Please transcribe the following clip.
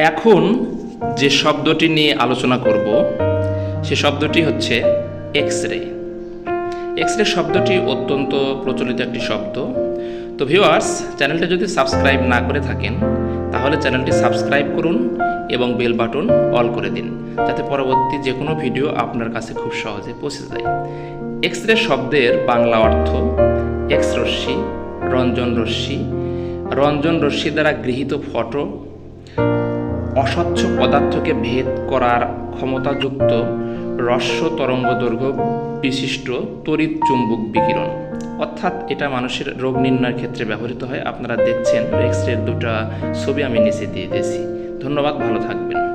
এখন যে শব্দটি নিয়ে আলোচনা করব সে শব্দটি হচ্ছে এক্স রে। এক্স রে শব্দটি অত্যন্ত প্রচলিত একটি শব্দ। তো ভিউয়ার্স, চ্যানেলটি যদি সাবস্ক্রাইব না করে থাকেন তাহলে চ্যানেলটি সাবস্ক্রাইব করুন এবং বেল বাটন অল করে দিন, যাতে পরবর্তী যে কোনো ভিডিও আপনার কাছে খুব সহজে পৌঁছে যায়। এক্স রে শব্দের বাংলা অর্থ এক্স রশ্মি, রঞ্জন রশ্মি, রঞ্জন রশ্মি দ্বারা গৃহীত ফটো, অস্বচ্ছ পদার্থকে ভেদ করার ক্ষমতাযুক্ত হ্রস্ব তরঙ্গদৈর্ঘ্য বিশিষ্ট তড়িৎ চুম্বক বিকিরণ। অর্থাৎ এটা মানুষের রোগ নির্ণয়ের ক্ষেত্রে ব্যবহৃত হয়। আপনারা দেখছেন এক্স রের দুটো ছবি আমি নিচে দিয়ে দিয়েছি। ধন্যবাদ, ভালো থাকবেন।